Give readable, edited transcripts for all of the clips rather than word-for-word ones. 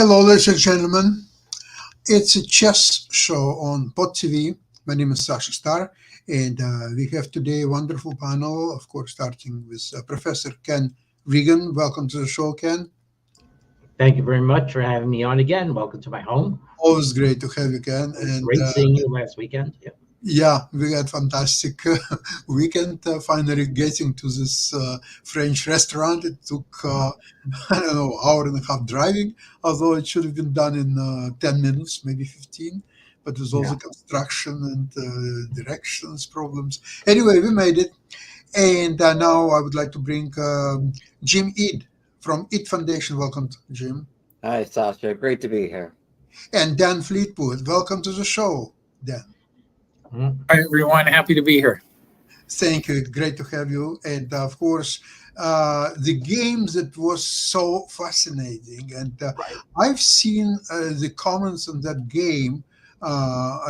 Hello, ladies and gentlemen. It's a chess show on Pod TV. My name is Sasha Star, and we have today a wonderful panel, of course, starting with Professor Ken Regan. Welcome to the show, Ken. Thank you very much for having me on again. Welcome to my home. Always great to have you, Ken. And Great seeing you last weekend. Yeah. yeah, we had fantastic weekend. Finally getting to this French restaurant. It took I don't know hour and a half driving, although it should have been done in 10 minutes, maybe 15. But there's also Yeah. construction and directions problems. Anyway, we made it, and now I would like to bring Jim Ead from Ead Foundation. Welcome, Jim, Hi, Sasha. Great to be here. and Dan Fleetwood. Welcome to the show, Dan. Mhm. Hi, everyone. Happy to be here. Thank you. Great to have you. And of course, the games that was so fascinating. And Right. I've seen the comments on that game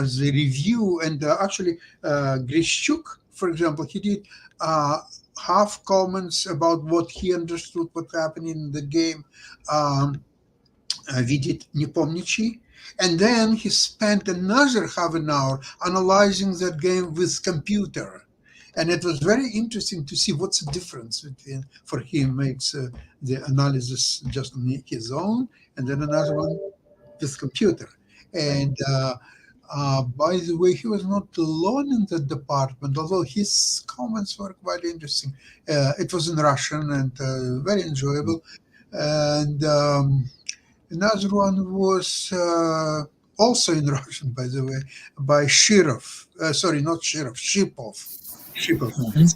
as a review. And actually, Grishchuk, for example, he did half comments about what he understood what happened in the game. Um, Vidit Nepomniachtchi. And then he spent another half an hour analyzing that game with computer. And it was very interesting to see what's the difference between, for him, makes the analysis just on his own, and then another one with computer. And by the way, he was not alone in the department, although his comments were quite interesting. It was in Russian and very enjoyable. And another one was also in Russian, by the way, by Shirov. Sorry, not Shirov, Shipov. Shipov. Mhm.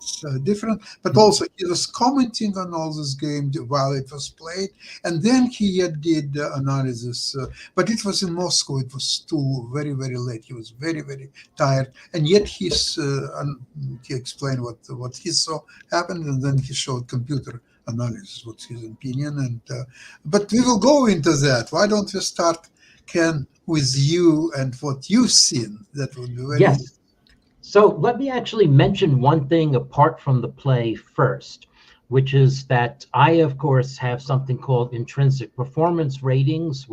It's different, but also he was commenting on all this game while it was played, and then he did analysis. But it was in Moscow; it was too very very late. He was very very tired, and yet he explained what he saw happened, and then he showed computer analysis, what's his opinion, and but we will go into that. Why don't we start, Ken, with you and what you've seen? That would be very Yes. So let me actually mention one thing apart from the play first, which is that I, of course, have something called intrinsic performance ratings,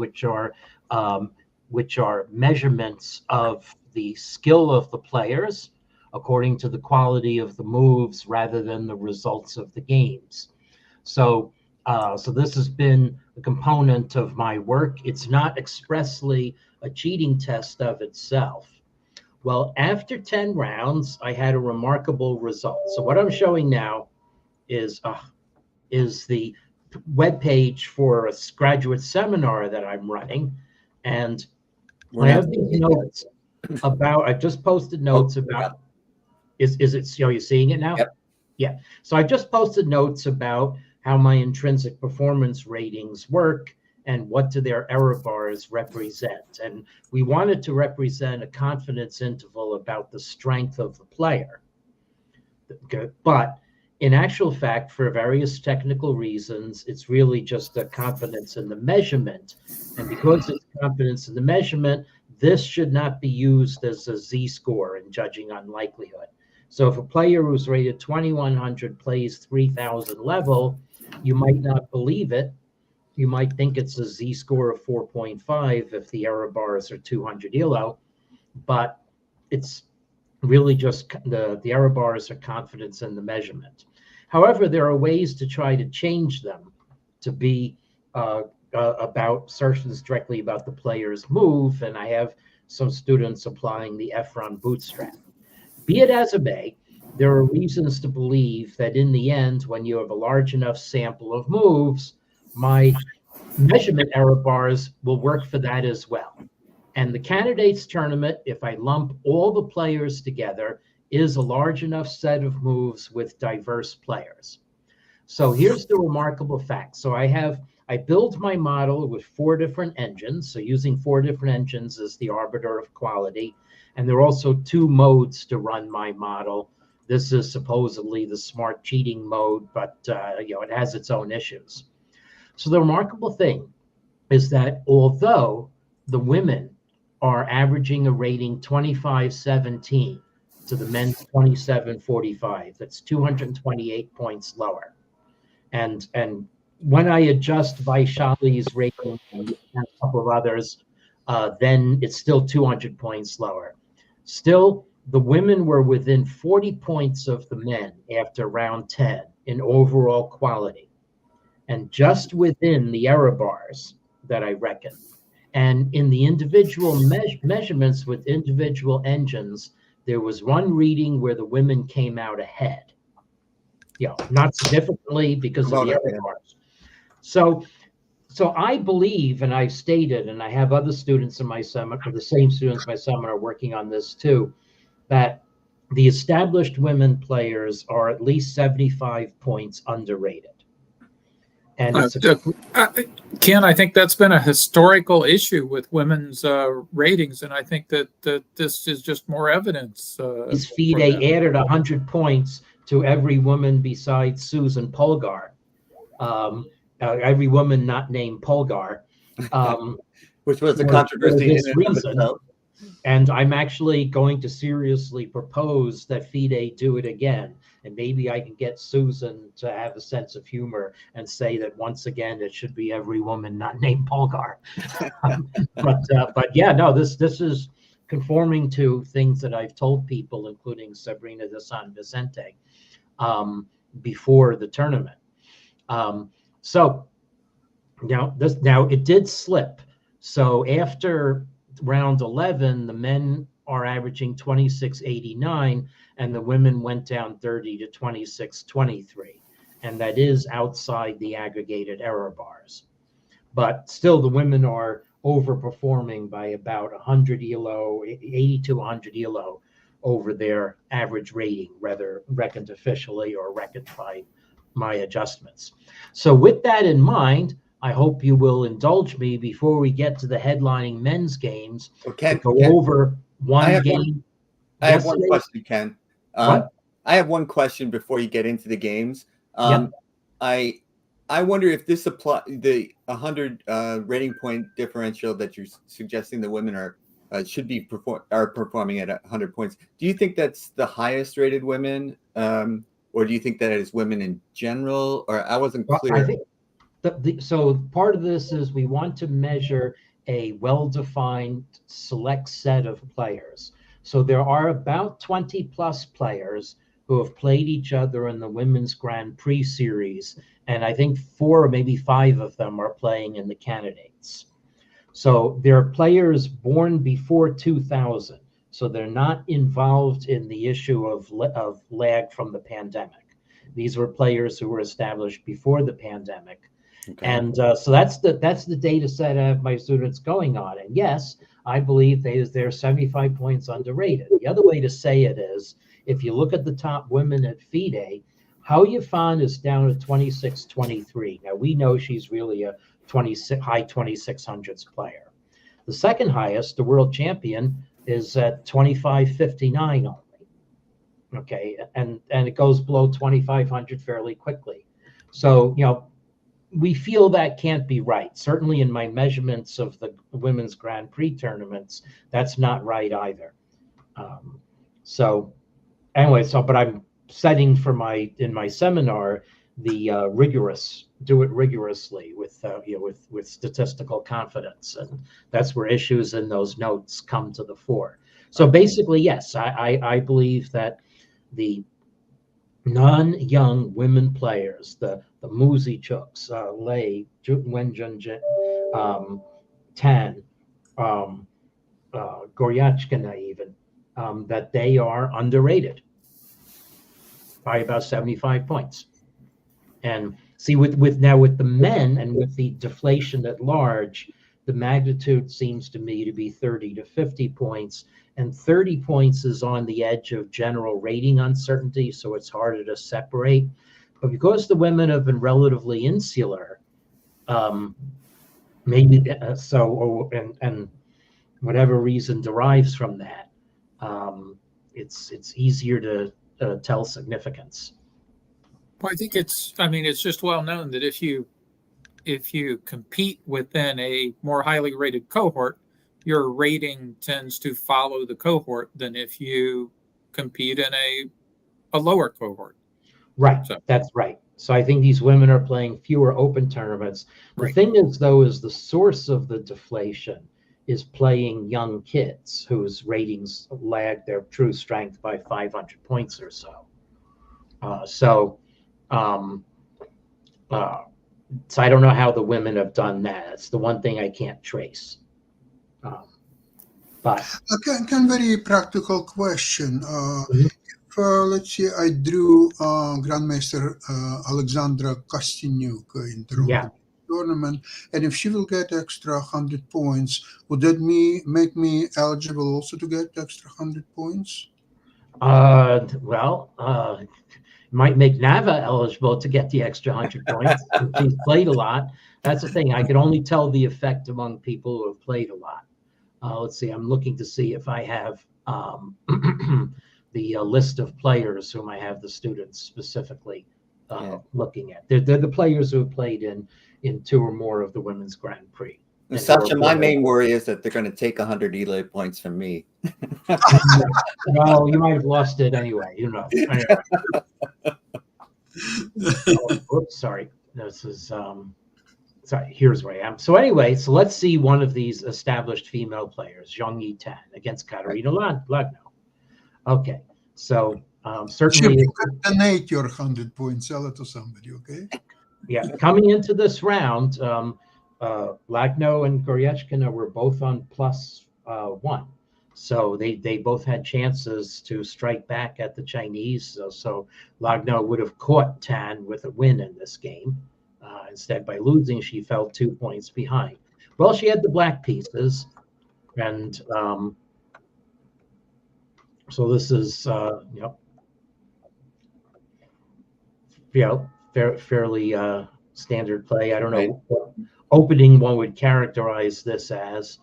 um, which are measurements of the skill of the players according to the quality of the moves rather than the results of the games. So this has been a component of my work. It's not expressly a cheating test of itself. Well, after 10 rounds, I had a remarkable result. So what I'm showing now is uh, is the web page for a graduate seminar that I'm running, and We're I not have these seeing it yet. notes about. I just posted Oh, notes we got about. Is it? Are you seeing it now? Yep. Yeah. So I just posted notes about how my intrinsic performance ratings work and what do their error bars represent. And we wanted to represent a confidence interval about the strength of the player. Okay. But in actual fact, for various technical reasons, it's really just a confidence in the measurement. And because it's confidence in the measurement, this should not be used as a Z score in judging on likelihood. So if a player who's rated 2100 plays 3000 level, you might not believe it. You might think it's a Z score of 4.5 if the error bars are 200 ELO, but it's really just the error bars are confidence in the measurement. However, there are ways to try to change them to be about assertions directly about the player's move, and I have some students applying the Efron bootstrap. Be it as it may, there are reasons to believe that in the end, when you have a large enough sample of moves, my measurement error bars will work for that as well. And the candidates tournament, if I lump all the players together, is a large enough set of moves with diverse players. So here's the remarkable fact. I build my model with four different engines. So using four different engines as the arbiter of quality. And there are also two modes to run my model. This is supposedly the smart cheating mode, but it has its own issues. So the remarkable thing is that although the women are averaging a rating 2517 to the men's 2745, that's 228 points lower. And when I adjust Vaishali's rating and a couple of others, then it's still 200 points lower. Still, the women were within 40 points of the men after round 10 in overall quality, and just within the error bars that I reckon. And in the individual measurements with individual engines, there was one reading where the women came out ahead. Not significantly because of the error bars. So I believe, and I've stated, and I have other students in my seminar, the same students in my seminar working on this too, that the established women players are at least 75 points underrated. And Ken, I think that's been a historical issue with women's ratings, and I think that this is just more evidence. FIDE added 100 points to every woman besides Susan Polgar. Every woman not named Polgar. Which was a controversy in and of itself. And I'm actually going to seriously propose that FIDE do it again. And maybe I can get Susan to have a sense of humor and say that once again, it should be every woman not named Polgar. But yeah, no, this is conforming to things that I've told people, including Sabrina de San Vicente, before the tournament. So now it did slip. So after round 11, the men are averaging 26.89, and the women went down 30 to 26.23, and that is outside the aggregated error bars. But still, the women are overperforming by about 100 ELO, 80 to 100 ELO over their average rating, whether reckoned officially or reckoned by my adjustments. So with that in mind, I hope you will indulge me before we get to the headlining men's games to go over one game. I have one question, Ken. I have one question before you get into the games. I wonder if this apply the 100 rating point differential that you're suggesting the women are performing at 100 points. Do you think that's the highest rated women, or do you think that is women in general? Or I wasn't clear. I think so part of this is we want to measure a well-defined select set of players. So there are about 20 plus players who have played each other in the Women's Grand Prix series. And I think 4 or maybe 5 of them are playing in the candidates. So they're players born before 2000. So they're not involved in the issue of lag from the pandemic. These were players who were established before the pandemic. Okay. And so that's the data set I have my students going on. And yes, I believe they're 75 points underrated. The other way to say it is, if you look at the top women at FIDE, Hao Yifan is down at 26.23. Now, we know she's really a high 2600s player. The second highest, the world champion, is at 25.59 only. Okay, and it goes below 2500 fairly quickly. So, we feel that can't be right. Certainly in my measurements of the Women's Grand Prix tournaments, that's not right either. But I'm setting in my seminar the do it rigorously with statistical confidence, and that's where issues in those notes come to the fore. So basically, yes, I believe that the non-young women players, the Muzi Chuks, Lei, Wenjunjin, Tan, Goryachkina even, that they are underrated by about 75 points. And see, with the men and with the deflation at large, the magnitude seems to me to be 30 to 50 points. And 30 points is on the edge of general rating uncertainty, so it's harder to separate. But because the women have been relatively insular, and whatever reason derives from that, it's easier to tell significance. Well, I think it's just well known that if you compete within a more highly rated cohort, your rating tends to follow the cohort than if you compete in a lower cohort. Right. So. That's right. So I think these women are playing fewer open tournaments. The Right. thing is, though, is the source of the deflation is playing young kids whose ratings lag their true strength by 500 points or so. So I don't know how the women have done that. It's the one thing I can't trace. But Can very practical question. Mhm. Let's say I drew Grandmaster Alexandra Kostyniuk in the Yeah. tournament, and if she will get extra 100 points, would that make me eligible also to get extra 100 points? Might make Nava eligible to get the extra 100 points. She's played a lot. That's the thing. I can only tell the effect among people who have played a lot. Let's see. I'm looking to see if I have the list of players whom I have the students specifically looking at. They're the players who have played in 2 or more of the Women's Grand Prix. Sasha, my main worry is that they're going to take 100 Elite points from me. Well, you might have lost it anyway. You know. Anyway. Oops, sorry. This is sorry. Here's where I am. So anyway, so let's see one of these established female players, Zhang Yitan, against Katarina Lagno. Okay, so certainly. You can donate your 100 points, sell it to somebody, okay? Yeah, coming into this round, Lagno and Goryechkina were both on +1. So they both had chances to strike back at the Chinese. So Lagno would have caught Tan with a win in this game. Instead, by losing, she fell 2 points behind. Well, she had the black pieces. And so this is, fairly standard play. I don't know what opening one would characterize this as.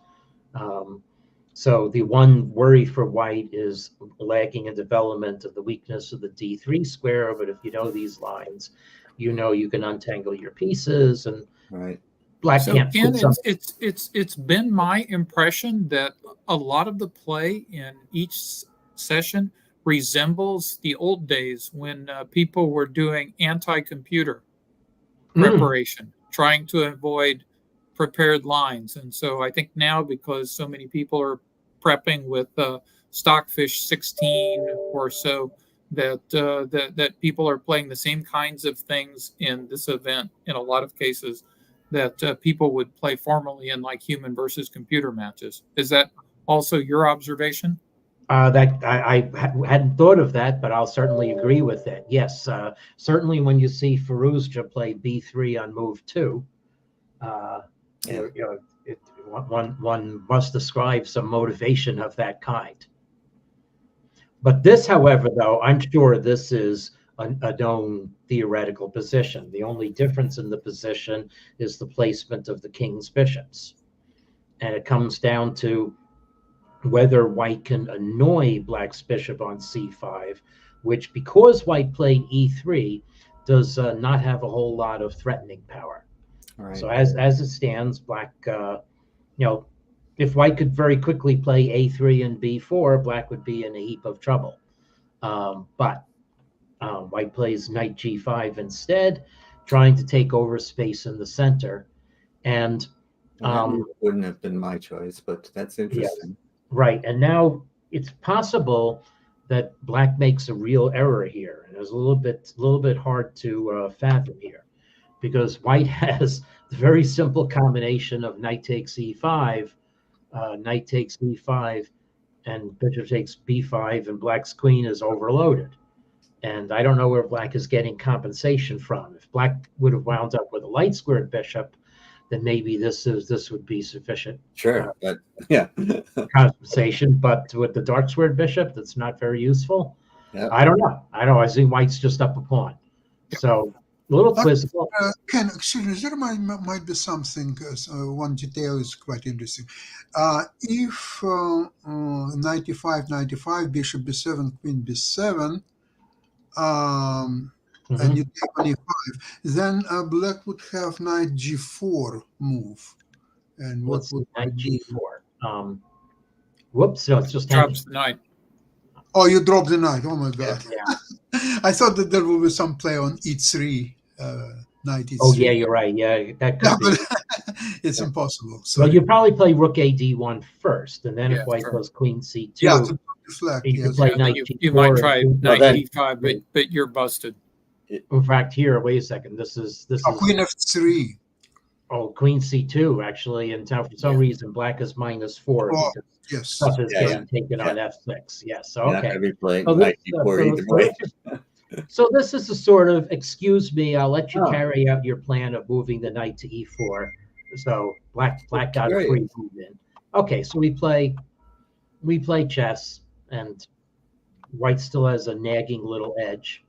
So the one worry for white is lagging in development of the weakness of the D3 square. But if you know these lines, you know you can untangle your pieces, and black can't. So it's been my impression that a lot of the play in each session resembles the old days when people were doing anti-computer preparation, trying to avoid prepared lines. And so I think now, because so many people are prepping with Stockfish 16 or so, that people are playing the same kinds of things in this event in a lot of cases that people would play formally in, like human versus computer matches. Is that also your observation? That I hadn't thought of that, but I'll certainly agree with it. Yes, certainly when you see Firouzja play B3 on move 2, one must ascribe some motivation of that kind. But this, however, though, I'm sure this is a known theoretical position. The only difference in the position is the placement of the king's bishops. And it comes down to whether white can annoy black's bishop on c5, which, because white played e3, does not have a whole lot of threatening power. Right. So as it stands, black, if white could very quickly play a3 and b4, black would be in a heap of trouble. But white plays knight g5 instead, trying to take over space in the center. And wouldn't have been my choice, but that's interesting. Yeah, right. And now it's possible that black makes a real error here. And it's a little bit hard to fathom here, because white has the very simple combination of knight takes e5, knight takes e5, and bishop takes b5, and black's queen is overloaded. And I don't know where black is getting compensation from. If black would have wound up with a light squared bishop, then maybe this would be sufficient. Sure, but yeah, compensation. But with the dark squared bishop, that's not very useful. Yep. I don't know. I see white's just up a pawn. So a little quizzical. Ken, excuse me, there might be something. One detail is quite interesting. If knight e5, knight e5, bishop b7, queen b7, and you take on e5, then black would have knight g4 move. And what would knight g4? Whoops! No, it's just drops the knight. Oh, you dropped the knight. Oh my God! Yeah. I thought that there would be some play on e3 knight e3. Oh yeah, you're right. Yeah, that could Yeah, be. but it's impossible. So Well, you probably play rook ad1 first, and then if Yeah, white sure. goes queen c2, yeah, to deflect. you could Yes. play Yeah, knight you g4. might and try queen- knight then- d5, but you're busted. In fact, here, wait a second. This is Queen f3. queen c2 actually, and now for some Yeah. reason black is -4 Oh, because yes. stuff is Yeah, getting taken on f6. Yes, You're not okay. going to be playing So knight this, d4 either way. so this is a sort of, excuse me, I'll let you Oh. carry out your plan of moving the knight to e4. So black got a Great. free move in. Okay, so we play chess, and white still has a nagging little edge.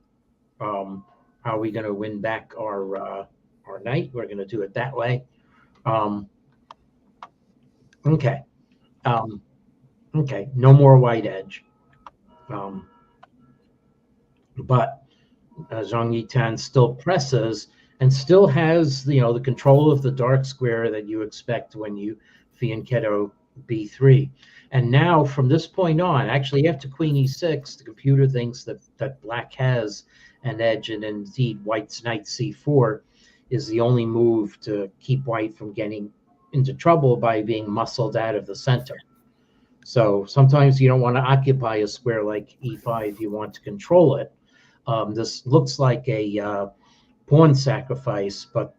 How are we going to win back our knight? We're going to do it that way. Okay. Okay, no more white edge. But Zhang Yitan still presses and still has, the control of the dark square that you expect when you fianchetto b3. And now from this point on, actually after queen e6, the computer thinks that black has an edge, and indeed white's knight c4 is the only move to keep white from getting into trouble by being muscled out of the center. So sometimes you don't want to occupy a square like e5, you want to control it. This looks like a pawn sacrifice, but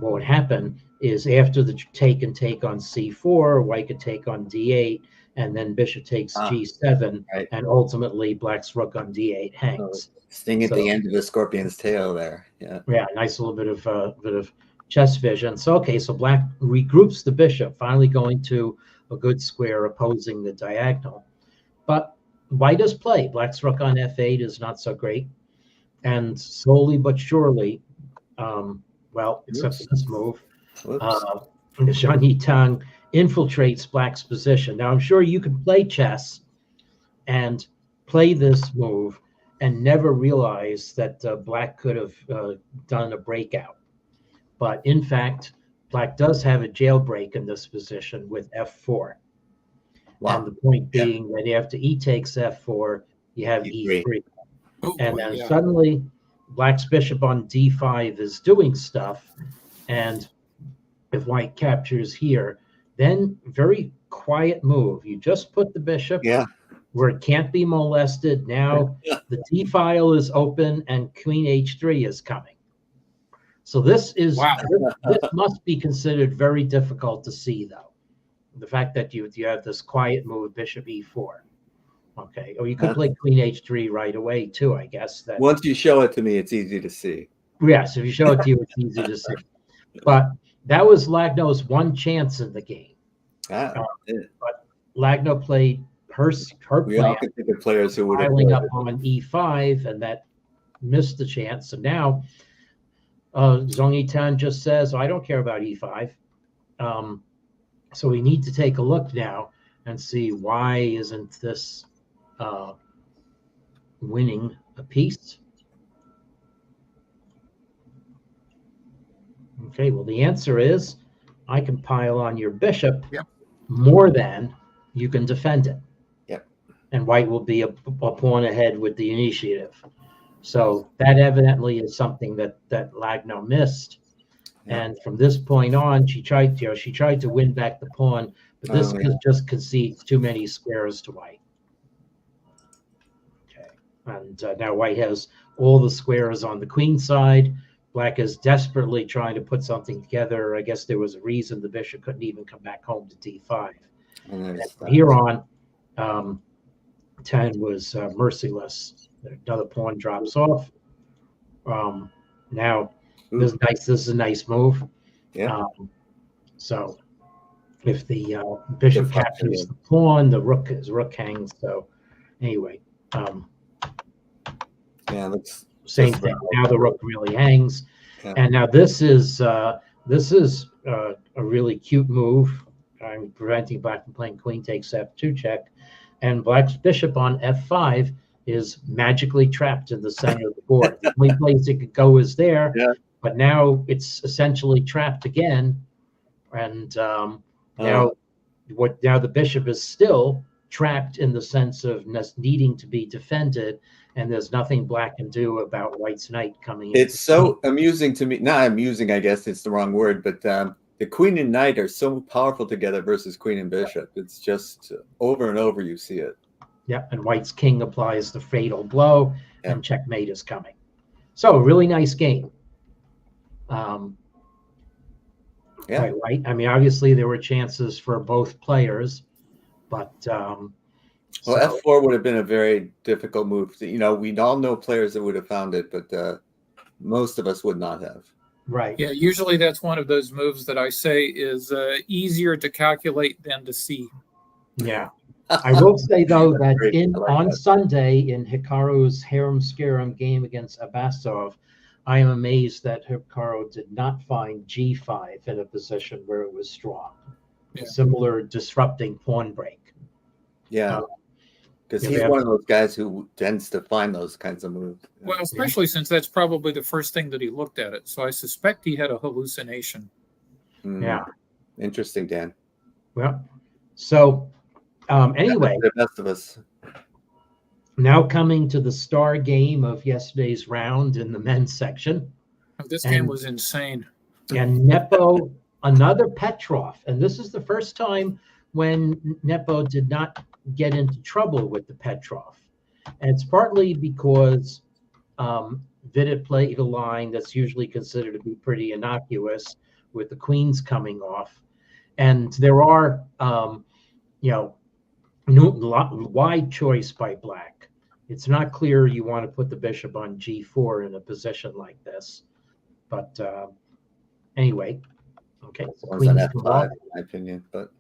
what would happen is after the take on c4, white could take on d8, and then bishop takes g7, right. and ultimately black's rook on d8 hangs. Sting at the end of the scorpion's tail there. Yeah. Yeah, nice little bit of chess vision. So okay, so black regroups the bishop, finally going to a good square opposing the diagonal. But white has played. Black's rook on f8 is not so great. And slowly but surely, except for this move, Zhang Yitang infiltrates black's position. Now, I'm sure you can play chess and play this move and never realize that black could have done a breakout. But in fact, black does have a jailbreak in this position with f4. Wow. And the point being that after e takes f4, you have e3. Oh, and then suddenly black's bishop on d5 is doing stuff. And if white captures here, then very quiet move. You just put the bishop where it can't be molested. Now the d file is open and queen h3 is coming. So this is this must be considered very difficult to see, though. The fact that you have this quiet move, bishop e4. Okay, or you could play queen h3 right away too, I guess. That once you show it to me, it's easy to see. Yes, if you show it to you, it's easy to see. But that was Lagno's one chance in the game. But Lagno played her plan, players who would piling up on e5, and that missed the chance. So now Zhang Yitan just says, I don't care about e5. So we need to take a look now and see why isn't this winning a piece. Okay, well, the answer is I can pile on your bishop more than you can defend it. And white will be a pawn ahead with the initiative. So that evidently is something that Lagno missed. And from this point on, she tried to win back the pawn, but this just concedes too many squares to white. Okay, and now white has all the squares on the queen side. Black is desperately trying to put something together. I guess there was a reason the bishop couldn't even come back home to d5. And from here on, 10 was merciless. Another pawn drops off. Now, this is a nice move. So if the bishop captures the pawn, the rook hangs. So anyway, same thing. Now the rook really hangs, and now this is a really cute move. I'm preventing black from playing queen takes f2 check, and black's bishop on f5 is magically trapped in the center of the board. The only place it could go is there, but now it's essentially trapped again. And now the bishop is still trapped in the sense of needing to be defended, and there's nothing black can do about white's knight coming in. It's so amusing to me. Not amusing, I guess it's the wrong word, but the queen and knight are so powerful together versus queen and bishop. It's just over and over you see it. Yeah, and white's king applies the fatal blow, and checkmate is coming. So a really nice game. By white. I mean, obviously there were chances for both players, but well, F4 would have been a very difficult move. We all know players that would have found it, but most of us would not have. Right. Yeah, usually that's one of those moves that I say is easier to calculate than to see. Yeah. I will say, though, that on Sunday in Hikaru's Harem Scarum game against Abasov, I am amazed that Hikaru did not find G5 in a position where it was strong. Yeah. Similar disrupting pawn break. Yeah. Because he's one of those guys who tends to find those kinds of moves. Well, especially since that's probably the first thing that he looked at it. So I suspect he had a hallucination. Yeah. Interesting, Dan. Well, so anyway. The best of us. Now coming to the star game of yesterday's round in the men's section. This game was insane. And Nepo, another Petrov. And this is the first time when Nepo did not get into trouble with the Petrov. And it's partly because Vidit played a line that's usually considered to be pretty innocuous with the queens coming off. And there are, wide choice by black. It's not clear you want to put the bishop on G4 in a position like this. But anyway, okay. So F5, in my opinion, but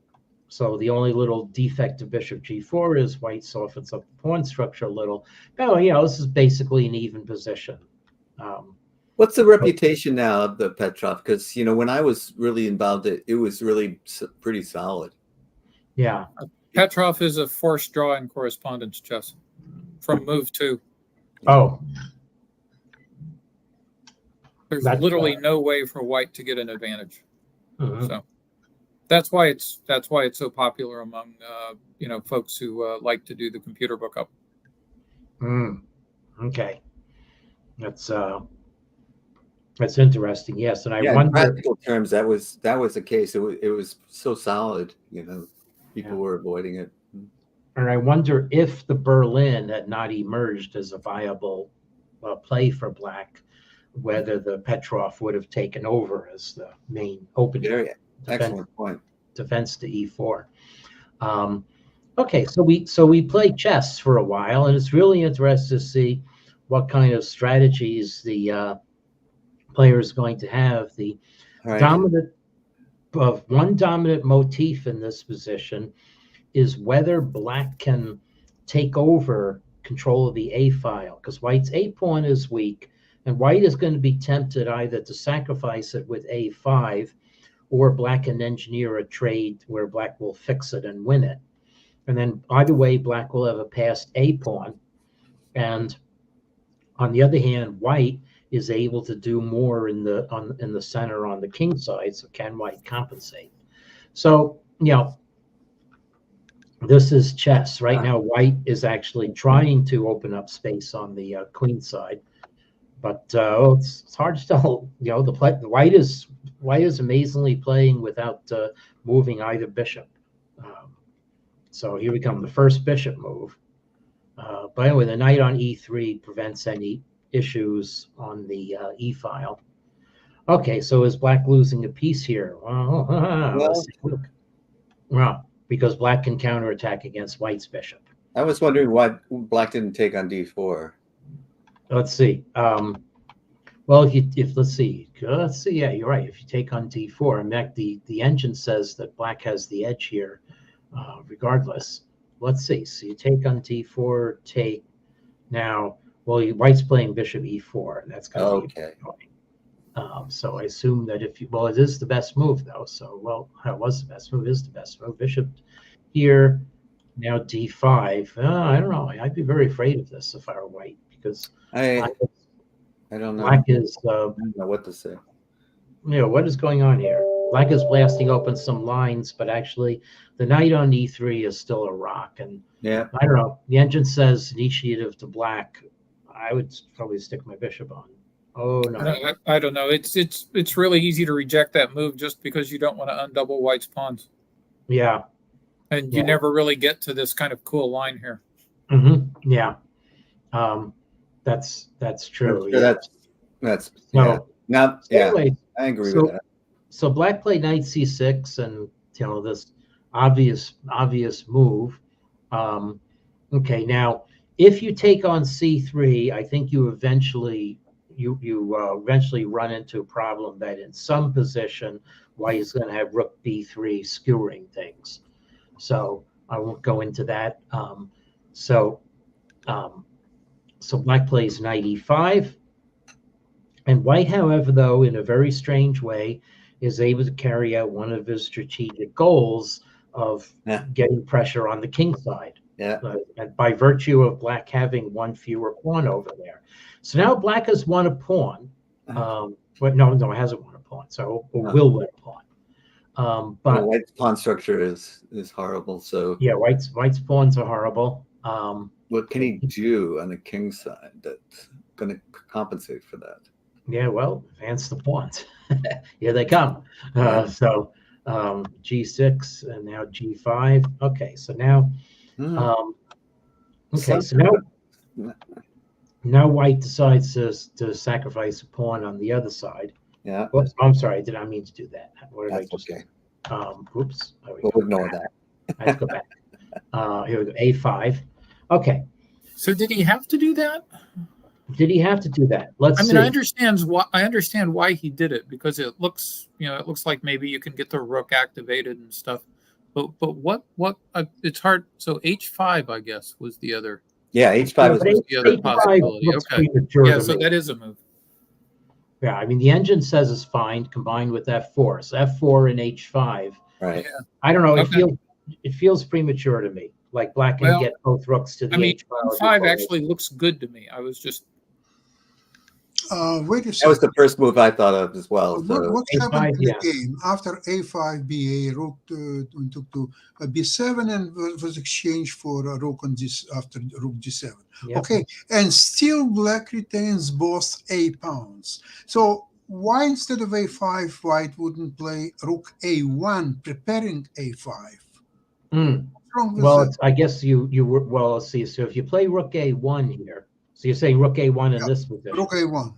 so the only little defect of bishop G4 is white softens up the pawn structure a little. Oh, this is basically an even position. What's the reputation now of the Petrov? Because when I was really involved, it was really pretty solid. Yeah, Petrov is a forced draw in correspondence chess from move 2. Oh, there's literally no way for white to get an advantage. So that's why it's so popular among folks who like to do the computer book up. Okay, that's interesting. Yes, and I wonder. In practical terms, that was the case. It was so solid. People were avoiding it. And I wonder if the Berlin had not emerged as a viable play for black, whether the Petrov would have taken over as the main opening. Excellent point. Defense to E4. Okay, so we played chess for a while, and it's really interesting to see what kind of strategies the player is going to have. The dominant motif in this position is whether black can take over control of the A file, because white's A pawn is weak, and white is going to be tempted either to sacrifice it with A5, or black can engineer a trade where black will fix it and win it. And then either way, black will have a passed A pawn. And on the other hand, white is able to do more in the center on the king side. So can white compensate? So, this is chess. Right now, white is actually trying to open up space on the queen side. But it's hard to tell. The white is amazingly playing without moving either bishop. So here we come, the first bishop move. But anyway, the knight on E3 prevents any issues on the E file. Okay, so is black losing a piece here? Let's take a look. Well, because black can counterattack against white's bishop. I was wondering why black didn't take on D4. Let's see. Well, let's see. Yeah, you're right. If you take on D4, in fact, the engine says that black has the edge here, regardless. Let's see. So you take on D4, take now. Well, white's playing bishop E4. And that's going to be okay. So I assume that it is the best move though. So it was the best move. Is the best move. Bishop here. Now D5. I don't know. I'd be very afraid of this if I were white, because I don't know. Black is. I don't know what to say. What is going on here? Black is blasting open some lines, but actually the knight on e3 is still a rock. And Yeah. I don't know. The engine says initiative to black. I would probably stick my bishop on. Oh no. I don't know. It's really easy to reject that move just because you don't want to undouble white's pawns. Yeah. And you never really get to this kind of cool line here. Mm-hmm. Yeah. That's true. Sure, Yeah. That's No. Now, So anyway, I agree with that. So black played knight c6, and this obvious move. Okay, now if you take on c3, I think you eventually run into a problem that in some position white is going to have rook b3 skewering things. So I won't go into that. So black plays knight e5. And white, however, though, in a very strange way, is able to carry out one of his strategic goals of getting pressure on the king side. Yeah. And by virtue of black having one fewer pawn over there. So now black has won a pawn. But no, it hasn't won a pawn. So it will win a pawn. But white's pawn structure is horrible. So yeah, white's pawns are horrible. What can he do on the king side that's going to compensate for that? Yeah, well, advance the pawns. Here they come. So g6 and now g5. Okay, so now, now white decides to sacrifice a pawn on the other side. Yeah. Oops, I'm sorry, I did not mean to do that. What did That's I just okay. Oops. We'll ignore that. Let's go back. Here we go. A5. Okay. So did he have to do that? Did he have to do that? Let's see. I understand why he did it, because it looks like maybe you can get the rook activated and stuff. But what it's hard. So h5, I guess, was the other. Yeah, h5 was the other possibility. Okay. Yeah, so that is a move. Yeah, I mean the engine says it's fine combined with f4. So f4 and h5. Right. Yeah. I don't know. It feels premature to me. Like black can get both rooks to the h5. h5 actually looks good to me. I was just. Wait a second. That was the first move I thought of as well. So. What happened in the game after a5, ba, rook took to b7 and was exchanged for a rook on this after rook g7. Yep. Okay, and still black retains both a pawns. So why instead of a5, white wouldn't play rook a1, preparing a5? Well, I guess you were, well, let's see. So if you play rook a1 here, so you're saying rook a1 in this position. Rook a1.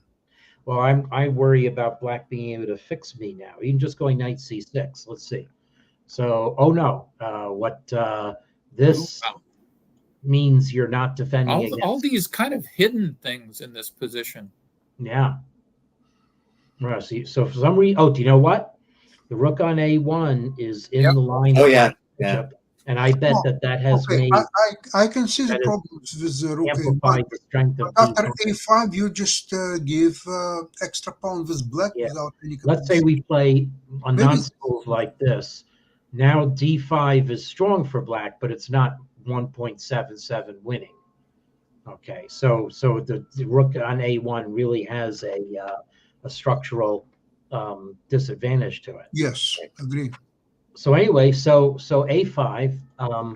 Well, I worry about black being able to fix me now. Even just going knight c6. Let's see. So, oh no, this means you're not defending against all these kind of hidden things in this position. Yeah. Right. So for some reason, do you know what? The rook on a1 is in the line. Oh yeah, yeah. And I bet that has made. I can see the problems with the rook amplified the strength of after a5, you just give extra pawn with black without any. Let's say we play a non-move like this. Now d5 is strong for black, but it's not 1.77 winning. Okay, so the rook on a1 really has a structural disadvantage to it. Yes, agreed. So anyway, so a5. I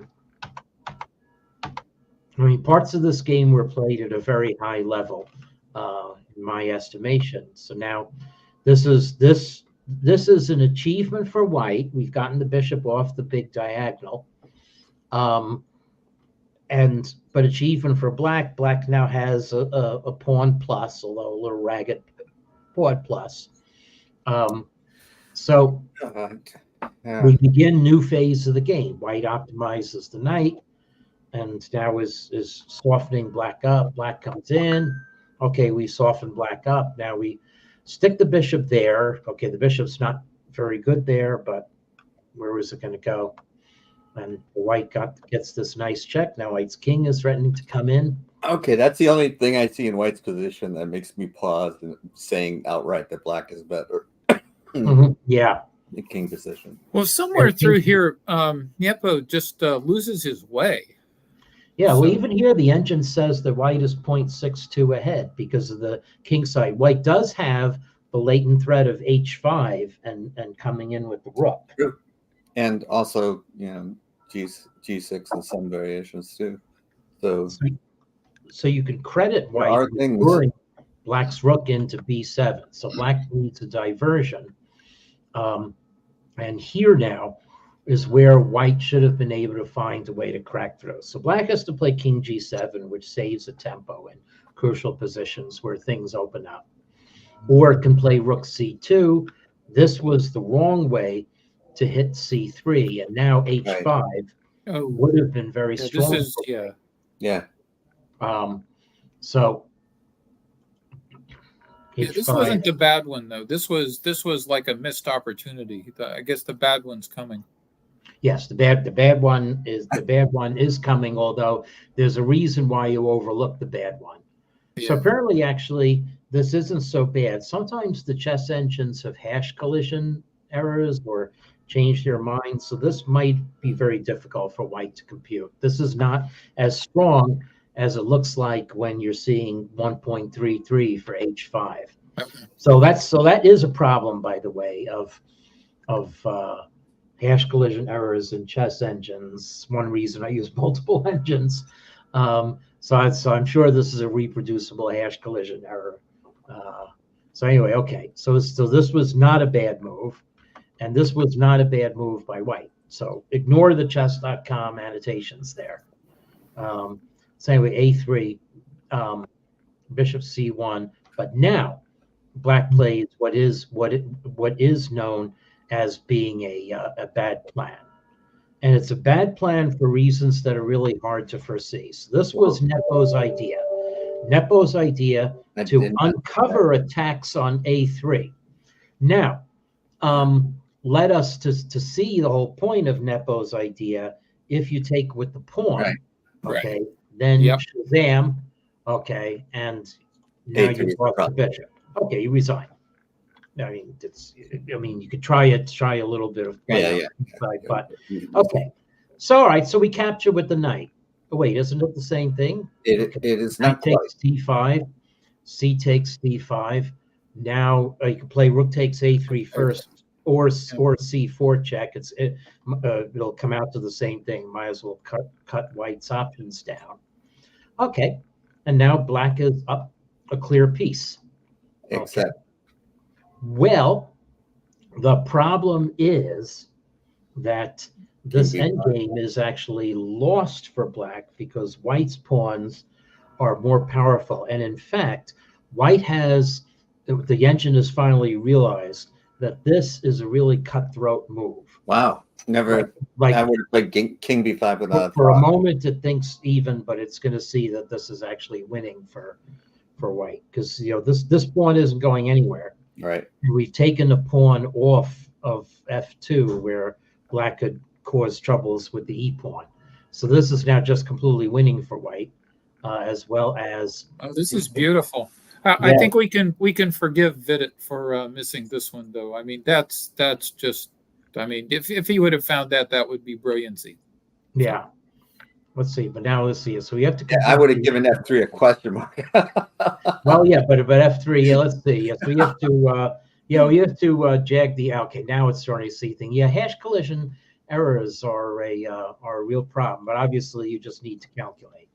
mean, parts of this game were played at a very high level, in my estimation. So now, this is an achievement for white. We've gotten the bishop off the big diagonal, but achievement for black. Black now has a pawn plus, although a little ragged pawn plus. We begin new phase of the game. White optimizes the knight, and now is softening black up. Black comes in. Okay, we soften black up. Now we stick the bishop there. Okay, the bishop's not very good there, but where is it going to go? And white gets this nice check. Now white's king is threatening to come in. Okay, that's the only thing I see in white's position that makes me pause and saying outright that black is better. Yeah. The king position. Well, somewhere through here, Niepo just loses his way. Yeah, well, even here, the engine says that white is 0.62 ahead because of the king side. White does have the latent threat of h5 and coming in with the rook. And also, G6 and some variations too. So you can credit There are white things. luring black's rook into b7. So black needs a diversion. And here now is where white should have been able to find a way to crack through. So black has to play king g7, which saves a tempo in crucial positions where things open up. Or it can play rook c2. This was the wrong way to hit c3, and now h5 would have been very strong. This is So this wasn't the bad one though. This was like a missed opportunity. I guess the bad one's coming. Yes, the bad one is coming, although there's a reason why you overlook the bad one. Yeah. So apparently, actually, this isn't so bad. Sometimes the chess engines have hash collision errors or change their minds. So this might be very difficult for white to compute. This is not as strong as it looks like when you're seeing 1.33 for h5. Okay. So that is a problem, by the way, of hash collision errors in chess engines. One reason I use multiple engines. So I'm sure this is a reproducible hash collision error. So anyway, okay. So this was not a bad move, and this was not a bad move by white. So ignore the chess.com annotations there. So anyway, a3, bishop c1. But now black plays what is known as being a bad plan. And it's a bad plan for reasons that are really hard to foresee. So this was Nepo's idea. Nepo's idea to uncover attacks on a3. Now, led us to see the whole point of Nepo's idea. If you take with the pawn, okay, then Shazam, okay, and now you lost the bishop. Okay, you resign. I mean, you could try a little bit of but okay. So all right, so we capture with the knight. Oh, wait, isn't it the same thing? It is not quite. Takes d5, c takes d5. Now you can play rook takes a3 first, or c4 check. It'll come out to the same thing. Might as well cut white's options down. Okay, and now black is up a clear piece. Except. Okay. Well, the problem is that this endgame is actually lost for black because white's pawns are more powerful. And in fact, white the engine has finally realized that this is a really cutthroat move. Wow. Never, I would have played king b5 without for a moment it thinks even, but it's going to see that this is actually winning for white because this pawn isn't going anywhere. Right. We've taken the pawn off of f2 where black could cause troubles with the e pawn. So this is now just completely winning for white, as well as. Oh, this is beautiful. I think we can forgive Vidit for missing this one, though. I mean, that's just. I mean, if he would have found that would be brilliancy. Yeah. Let's see. But now let's see. So we have to. Yeah, I would have given f3 a question mark. Well, yeah, but f3. Yeah, let's see. Yes, we have to. We have to jag the. Okay, now it's starting to see thing. Yeah, hash collision errors are a real problem, but obviously you just need to calculate.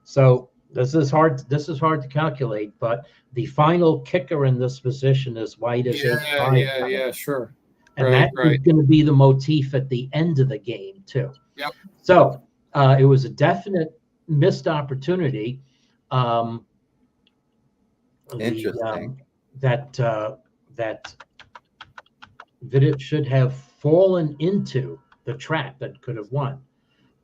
So this is hard to calculate, but the final kicker in this position is white is h5. Yeah, sure. And that is going to be the motif at the end of the game too. Yep. So it was a definite missed opportunity. Interesting. That Vidit should have fallen into the trap that could have won,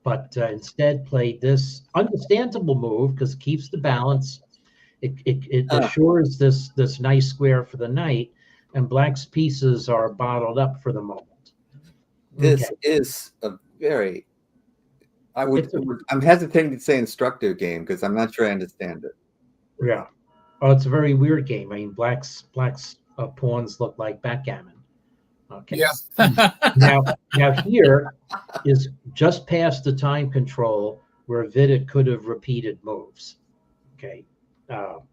but instead played this understandable move because it keeps the balance. It assures this nice square for the knight, and black's pieces are bottled up for the moment. This is a very. I'm hesitating to say instructive game because I'm not sure I understand it. Yeah. Oh, it's a very weird game. I mean, black's pawns look like backgammon. Okay. Yeah. now here is just past the time control where Vidit could have repeated moves. Okay.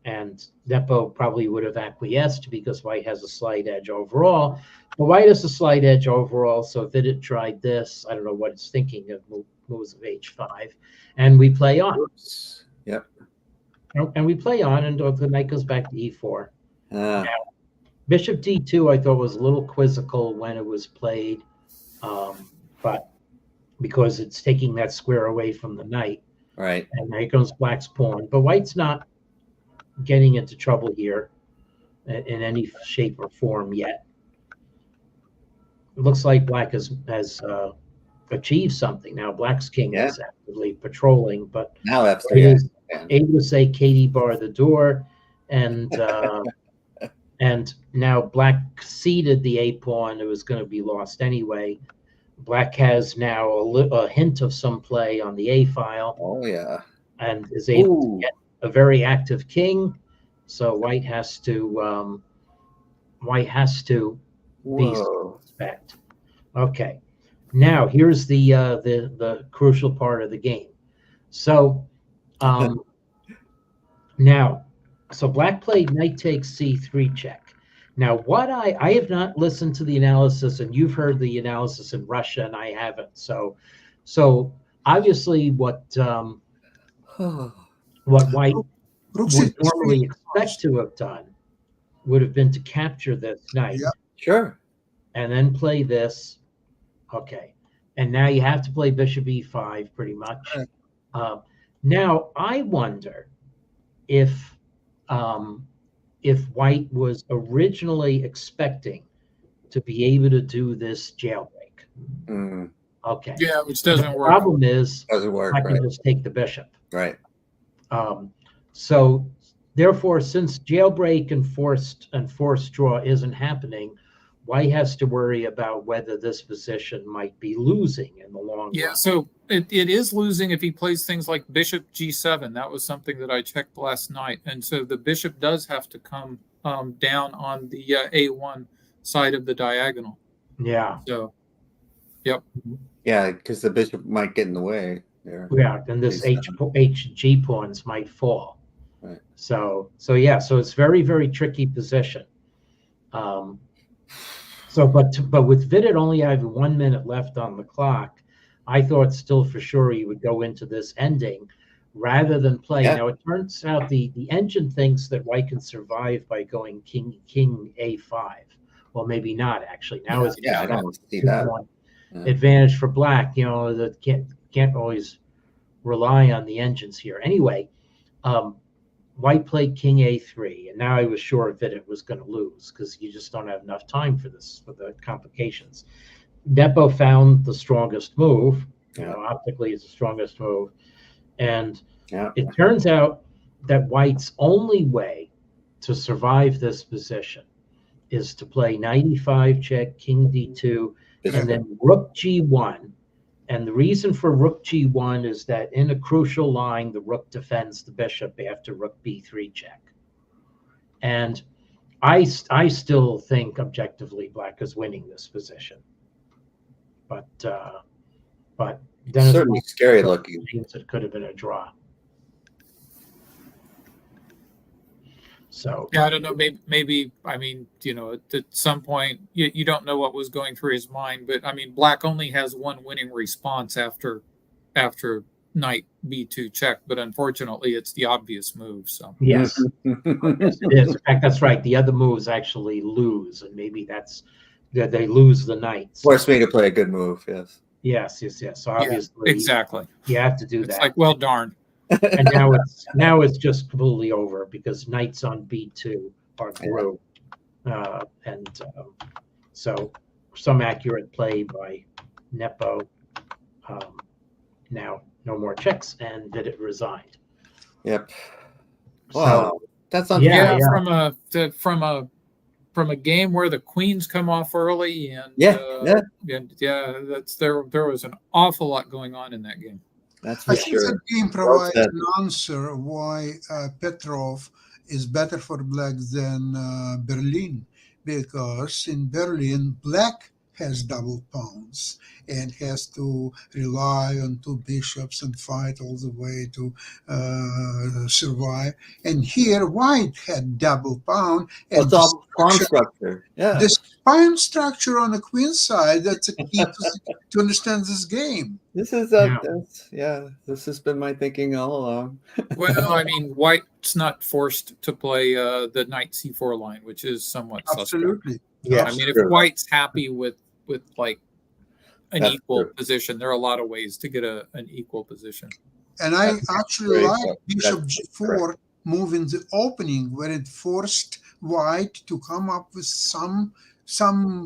And Nepo probably would have acquiesced because white has a slight edge overall. But white has a slight edge overall, so Vidit tried this. I don't know what it's thinking of moves of h5. And we play on. Oops. Yep. And we play on, and the knight goes back to e4. Ah, Now, bishop d2 I thought was a little quizzical when it was played, but because it's taking that square away from the knight. right. And there comes black's pawn. But white's not getting into trouble here in any shape or form yet. It looks like black has achieved something. Now black's king is actively patrolling, but Now he F3. is able to say Katie bar the door, and and now black ceded the a pawn. It was going to be lost anyway. Black has now a hint of some play on the a file, Oh yeah. and is able Ooh. to get a very active king. So white has to Whoa. respect. Okay, now here's the crucial part of the game. So now, so black played knight takes c3 check. Now, what I have not listened to the analysis, and you've heard the analysis in Russia, and I haven't. So obviously, what white Rook would C3. normally expect to have done would have been to capture this knight Yeah. Sure. and then play this. Okay, and now you have to play bishop e5 pretty much. Right. Now I wonder if white was originally expecting to be able to do this jailbreak. Mm, Okay. Yeah, which doesn't The work. problem is doesn't work. I Right. can just take the bishop. Right. So therefore, since jailbreak and forced draw isn't happening, white has to worry about whether this position might be losing in the long Yeah, run. so it is losing if he plays things like bishop g7. That was something that I checked last night. And so the bishop does have to come down on the a1 side of the diagonal. Yeah. So, Yeah, because the bishop might get in the way there. Yeah, and this HG pawns might fall. Right. So yeah, so it's very, very tricky position. But with Vidit only having 1 minute left on the clock, I thought still for sure he would go into this ending rather than play. Yeah. Now it turns out the engine thinks that white can survive by going king a5. Well, maybe not actually. Now it's Yeah, I don't see that. Yeah. advantage for black. You know, that can't always rely on the engines here. Anyway, white played king a3, and now I was sure that it was going to lose because you just don't have enough time for this, for the complications. Nepo found the strongest move. You know, optically, it's the strongest move, and it turns out that white's only way to survive this position is to play knight e5 check, king d2, and then rook g1. And the reason for rook g1 is that in a crucial line, the rook defends the bishop after rook b3 check. And I still think objectively black is winning this position. But Dennis certainly scary looking. It could have been a draw. So yeah, I don't know. Maybe I mean, you know, at some point you don't know what was going through his mind, but I mean, black only has one winning response after knight b2 check, but unfortunately, it's the obvious move. So yes, yes, it is. In fact, that's right. The other moves actually lose, and maybe that's that they lose the knights. Forced me to play a good move. Yes. Yes. So obviously, exactly. you have to do It's that. like, well, darn. And now it's just completely over because knights on b2 are through, so some accurate play by Nepo. Now no more checks, and Vidit resigned. Yep. So, Wow, that's unfair. Yeah, from a game where the queens come off early, and that's there was an awful lot going on in that game. That's for I think sure. that game provides an answer why Petrov is better for black than Berlin, because in Berlin, black has double pawns and has to rely on two bishops and fight all the way to survive. And here white had double pawn, and It's all pawn structure. Yeah. the spine structure on the queen side, that's a key to understand this game. This is this has been my thinking all along. Well, I mean, white's not forced to play the knight c4 line, which is somewhat Absolutely. suspect. Yeah. I mean, if Sure. white's happy with like an That's equal true. position, there are a lot of ways to get an equal position. And I That's actually very like correct. bishop That's g4 move in the opening, where it forced white to come up with some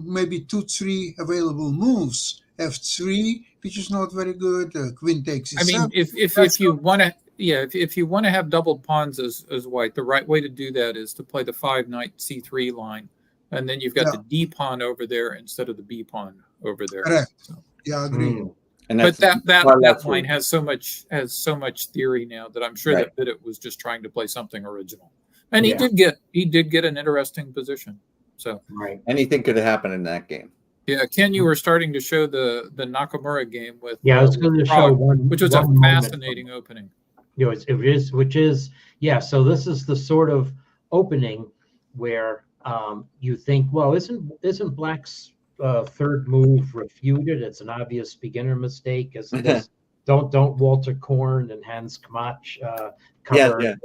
maybe 2-3 available moves. f3, which is not very good. Queen takes I mean, e7. if you want to, if you want to have doubled pawns as white, the right way to do that is to play the 5 knight c3 line, and then you've got the d pawn over there instead of the b pawn over there. Correct. So, Yeah, I agree. Mm. And but that that's line what- has so much theory now that I'm sure Right. that Bidit was just trying to play something original, and Yeah. he did get an interesting position. So Right. anything could have happened in that game. yeah, Ken, you were starting to show the Nakamura game with Yeah, I was with going to show Prague, one, which was a one moment fascinating opening. You know, which is, yeah. So this is the sort of opening where you think, well, isn't Black's third move refuted? It's an obvious beginner mistake. Isn't this? don't Walter Korn and Hans Kmach cover? Yeah.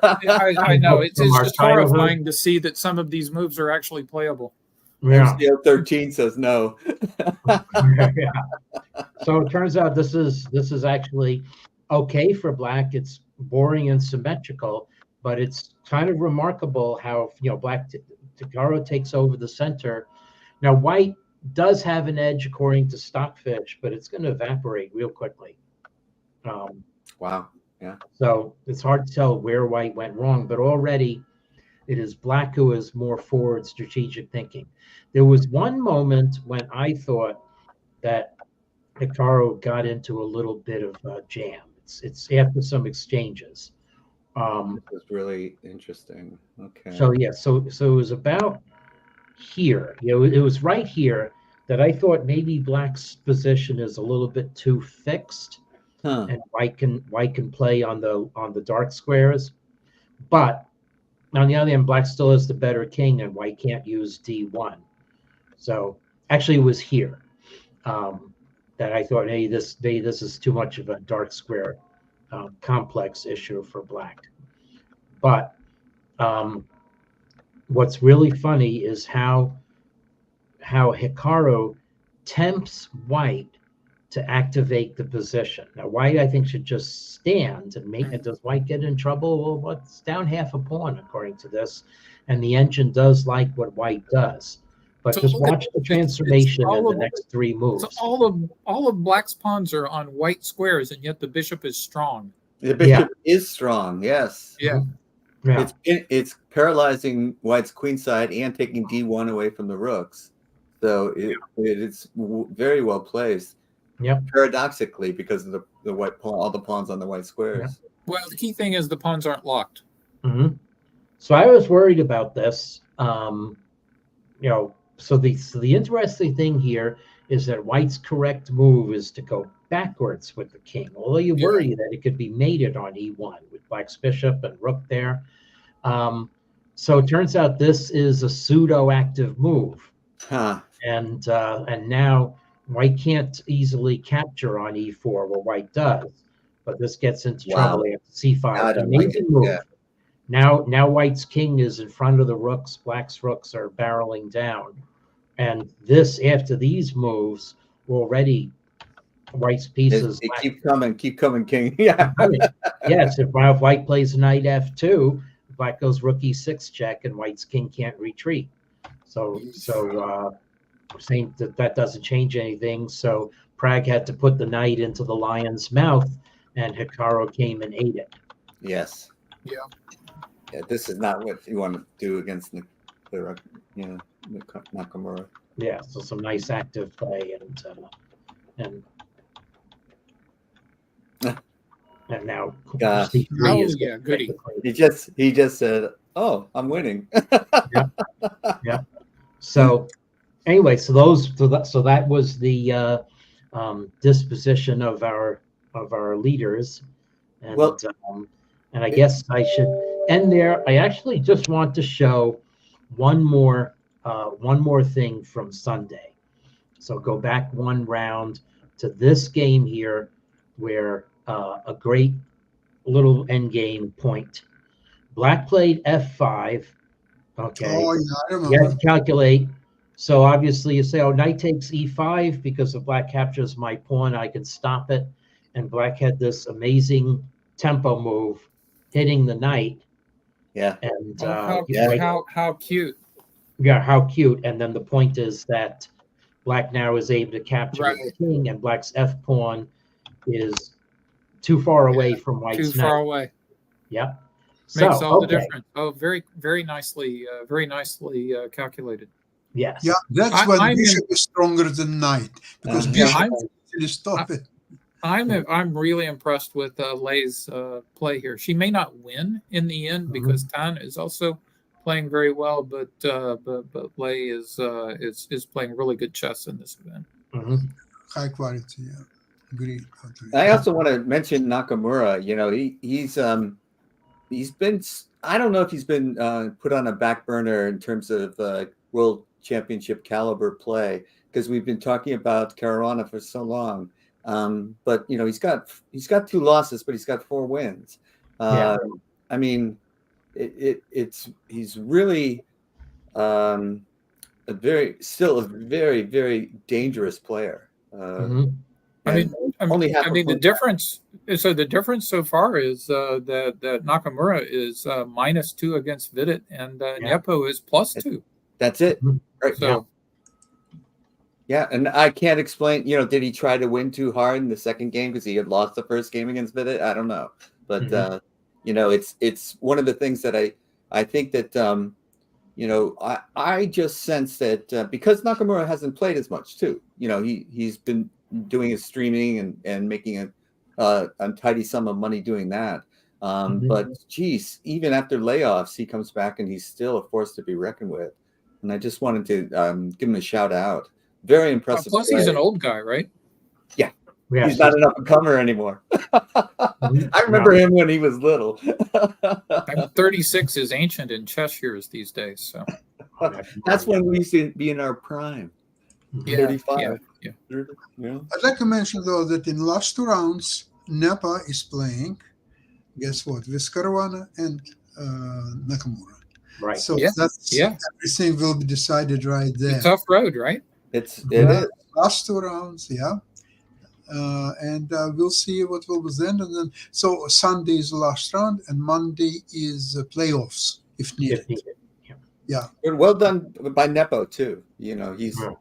I know it's From our just childhood. horrifying to see that some of these moves are actually playable. Yeah. MCO 13 says no. Yeah. So it turns out this is actually okay for Black. It's boring and symmetrical, but it's kind of remarkable how Black Hikaru takes over the center. Now White does have an edge according to Stockfish, but it's going to evaporate real quickly. Wow. So it's hard to tell where White went wrong, but already it is Black who is more forward strategic thinking. There was one moment when I thought that Hikaru got into a little bit of a jam. It's after some exchanges. This is really interesting. Okay. So yeah, so it was about here. It was right here that I thought maybe Black's position is a little bit too fixed, and White can play on the dark squares, but on the other hand, Black still has the better king, and White can't use d1. So actually, it was here that I thought, hey, this is too much of a dark square complex issue for Black. But what's really funny is how Hikaru tempts White to activate the position. Now, White, I think, should just stand and make it. Does White get in trouble? Well, what's down half a pawn, according to this. And the engine does like what White does. But So just watch the transformation in the next three moves. So all of Black's pawns are on white squares, and yet the bishop is strong. The bishop is strong. Yes. Yeah. Yeah. It's paralyzing White's queen side and taking d1 away from the rooks. So it's very well placed. Yep. Paradoxically, because of the white pawn, all the pawns on the white squares. Well, the key thing is the pawns aren't locked. Mm-hmm. So I was worried about this. So the interesting thing here is that White's correct move is to go backwards with the king. Although you worry that it could be mated on e1 with Black's bishop and rook there. So it turns out this is a pseudo-active move, and now White can't easily capture on e4 where White does, but this gets into trouble after c5. Amazing move. Yeah. Now White's king is in front of the rooks. Black's rooks are barreling down, and this after these moves already White's pieces. Keep coming, king. Yeah. Yes, if White plays knight f2, Black goes rook e6 check, and White's king can't retreat. So saying that doesn't change anything. So Prague had to put the knight into the lion's mouth, and Hikaru came and ate it. Yes. Yeah. Yeah. This is not what you want to do against Nakamura. Yeah. So some nice active play and now C3 is goody. He just said, "Oh, I'm winning." Yeah. So anyway, so that was the disposition of our leaders, and Well- and I guess I should end there. I actually just want to show one more thing from Sunday. So go back one round to this game here, where a great little end game point. Black played f5. Okay. Oh, yeah, I You have remember. to calculate. So obviously you say, oh, knight takes e5 because if black captures my pawn, I can stop it. And black had this amazing tempo move, hitting the knight. Yeah. And how cute. yeah, how cute. And then the point is that black now is able to capture Right. the king, and black's f pawn is too far away from white's Too far knight. away. Yeah. Makes So, all the okay. difference. Oh, very nicely calculated. Yes. Yeah, that's I- when I'm bishop is stronger than knight, because Yeah, bishop I'm- can easily stop it. I'm really impressed with Lei's play here. She may not win in the end because Tan is also playing very well, but Lei is playing really good chess in this event. Mhm. High quality, yeah. Agreed. Totally. I also want to mention Nakamura. You know, he's been, I don't know if he's been put on a back burner in terms of world championship caliber play, because we've been talking about Caruana for so long. But you know, he's got 2 losses, but he's got 4 wins. Yeah. I mean, he's really still a very, very dangerous player. Mhm. I mean, only half I a mean the point. difference. So the difference so far is that Nakamura is -2 against Vidit, and Nepo is +2. That's it. Right. So Yeah, and I can't explain, you know, did he try to win too hard in the second game because he had lost the first game against Vidit? I don't know. But, you know, it's one of the things that I think that, you know, I just sense that because Nakamura hasn't played as much too, you know, he's been doing his streaming and making a untidy sum of money doing that. But geez, even after layoffs, he comes back and he's still a force to be reckoned with. And I just wanted to give him a shout out. Very impressive. plus play. he's an old guy, right? Yeah, He's not an up and comer anymore. I remember him when he was little. I mean, 36 is ancient in chess years these days. So That's when we used to be in our prime. yeah, 35. yeah. 30, you know? I'd like to mention, though, that in last 2 rounds, Nepa is playing, guess what, with Caruana and Nakamura. Right. So Yeah, that's yeah. everything will be decided right It's a there. tough road, right? It is. Last 2 rounds, yeah. And we'll see what will be then. And then, so Sunday is the last round, and Monday is playoffs if needed. But well done by Nepo too. You know, he's got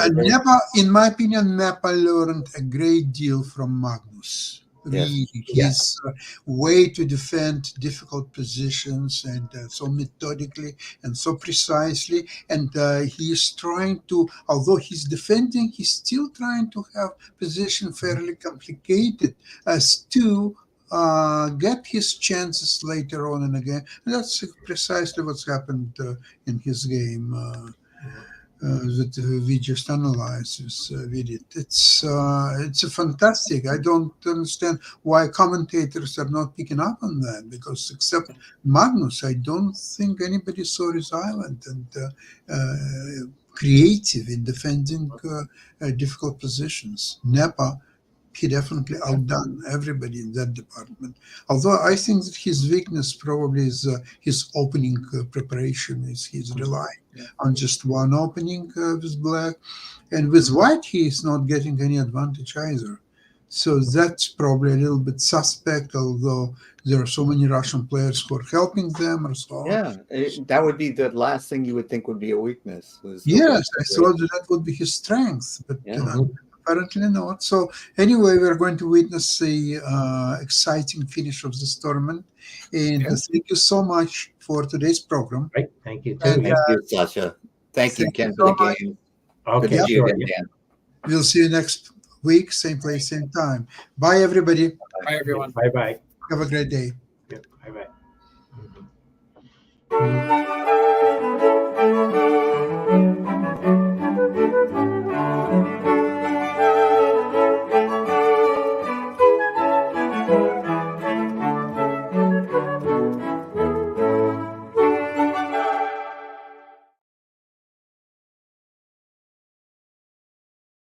a great- Nepa, in my opinion, Nepa learned a great deal from Magnus. Yes. Really, Yes. his way to defend difficult positions, and so methodically and so precisely. And he is trying to, although he's defending, he's still trying to have position fairly complicated as to get his chances later on in the game. And that's precisely what's happened in his game that we just analyzed with it. It's a fantastic. I don't understand why commentators are not picking up on that, because except Magnus, I don't think anybody so resilient and creative in defending difficult positions. Nepa, he definitely outdone everybody in that department. Although I think that his weakness probably is his opening preparation. He's relying on just one opening with black, and with white he is not getting any advantage either. So that's probably a little bit suspect. Although there are so many Russian players who are helping them, or so. Yeah, that would be the last thing you would think would be a weakness. Yes, I thought that would be his strength, but apparently not. So anyway, we're going to witness the exciting finish of this tournament. And thank you so much for today's program. Right. Thank you. And, Thank you, Sasha. Thank you, Ken, for the game. Okay. Good to see you Sure. again, Dan. We'll see you next week, same place, same time. Bye, everybody. Bye, everyone. Bye bye. Have a great day. Bye bye.